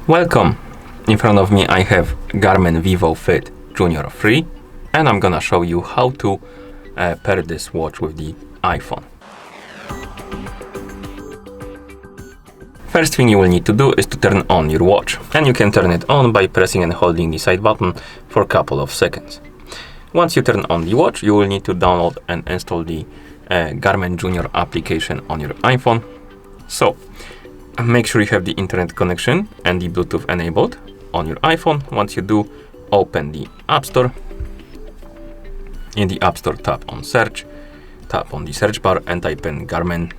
Welcome! In front of me I have Garmin vivofit Junior 3 and I'm gonna show you how to pair this watch with the iPhone. First thing you will need to do is to turn on your watch, and you can turn it on by pressing and holding the side button for a couple of seconds. Once you turn on the watch, you will need to download and install the Garmin Junior application on your iPhone. So make sure you have the internet connection and the Bluetooth enabled on your iPhone. Once you do, open the App Store. In the App Store, tap on search, tap on the search bar and type in Garmin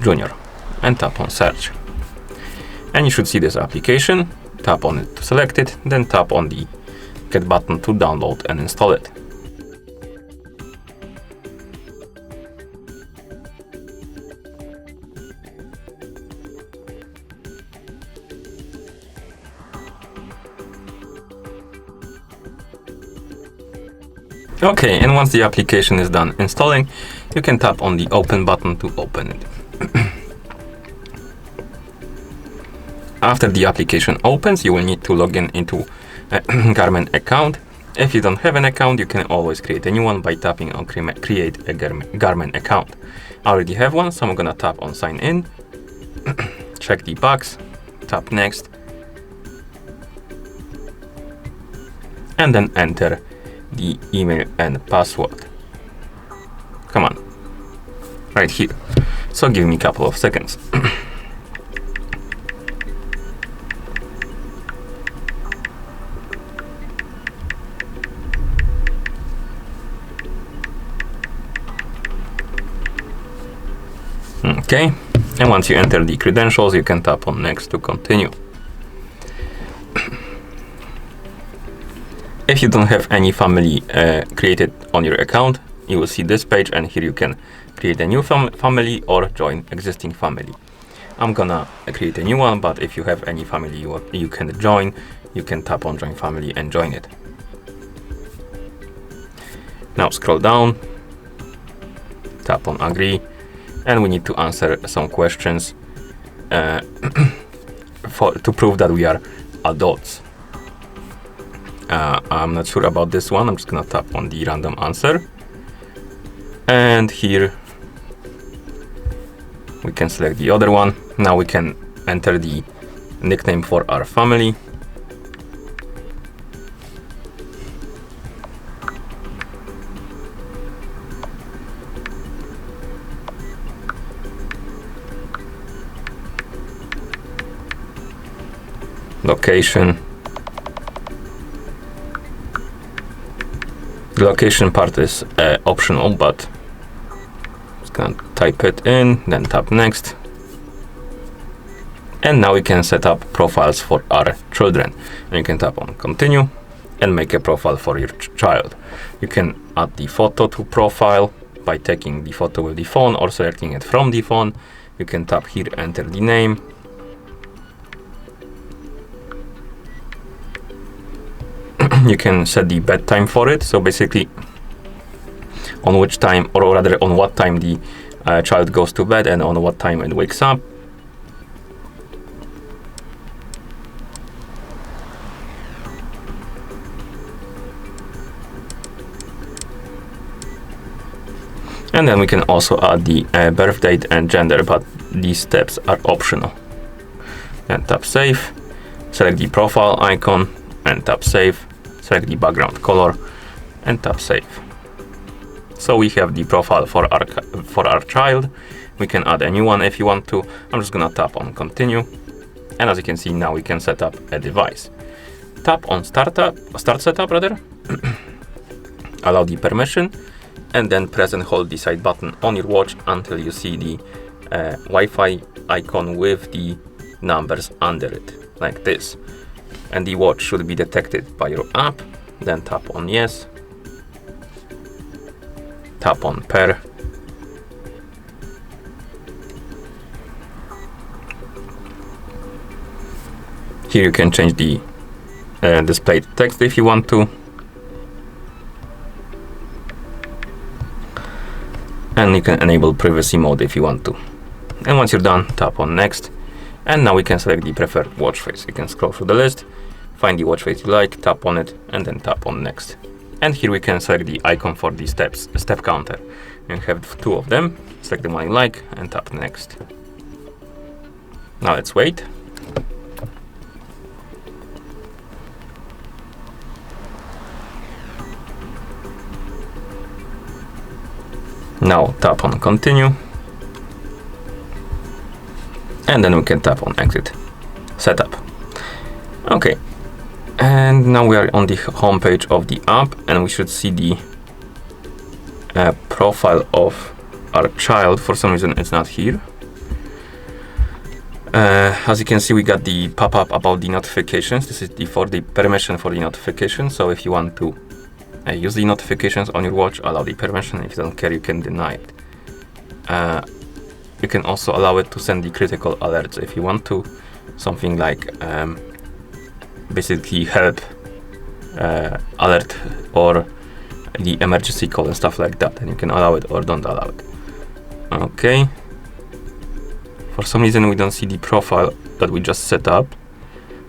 Junior and tap on search. And you should see this application. Tap on it to select it, then tap on the get button to download and install it. Okay, and once the application is done installing, you can tap on the open button to open it. After the application opens, you will need to log in into a Garmin account. If you don't have an account, you can always create a new one by tapping on create a Garmin account. I already have one, so I'm gonna tap on sign in, check the box, tap next, and then enter the email and password. Come on, right here. So give me a couple of seconds. Okay, and once you enter the credentials, you can tap on next to continue. If you don't have any family created on your account, you will see this page, and here you can create a new family or join existing family. I'm gonna create a new one, but if you have any family you can join, you can tap on join family and join it. Now scroll down, tap on agree, and we need to answer some questions to prove that we are adults. I'm not sure about this one. I'm just gonna tap on the random answer, and here we can select the other one. Now we can enter the nickname for our family. Location. The location part is optional, but I'm just gonna type it in, then tap next. And now we can set up profiles for our children. And you can tap on continue and make a profile for your child. You can add the photo to profile by taking the photo with the phone or selecting it from the phone. You can tap here, enter the name. You can set the bedtime for it, so basically on which time, or rather on what time the child goes to bed and on what time it wakes up. And then we can also add the birth date and gender, but these steps are optional. And tap save, select the profile icon and tap save. Select the background color and tap save. So we have the profile for our child. We can add a new one if you want to. I'm just gonna tap on continue, and as you can see, now we can set up a device. Tap on start setup rather. Allow the permission, and then press and hold the side button on your watch until you see the Wi-Fi icon with the numbers under it, like this. And the watch should be detected by your app. Then tap on yes, tap on pair, here you can change the display text if you want to, and you can enable privacy mode if you want to. And once you're done, tap on next, And now we can select the preferred watch face. You can scroll through the list, find the watch face you like, tap on it, and then tap on next. And here we can select the icon for the step counter. You have 2 of them, select the one you like, and tap next. Now let's wait. Now tap on continue. And then we can tap on exit setup. Okay. And now we are on the home page of the app, and we should see the profile of our child. For some reason it's not here. As you can see, we got the pop-up about the notifications. This is for the permission for the notifications. So if you want to use the notifications on your watch, allow the permission. If you don't care, you can deny it. You can also allow it to send the critical alerts if you want to. Something like basically help alert or the emergency call and stuff like that. And you can allow it or don't allow it. Okay. For some reason we don't see the profile that we just set up.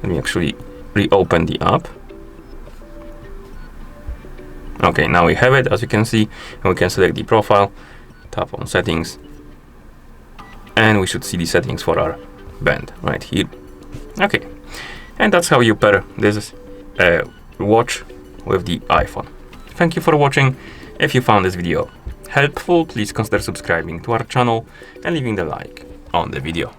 Let me actually reopen the app. Okay, now we have it, as you can see, and we can select the profile, tap on settings, and we should see the settings for our band right here. Okay, and that's how you pair this watch with the iPhone. Thank you for watching. If you found this video helpful, please consider subscribing to our channel and leaving the like on the video.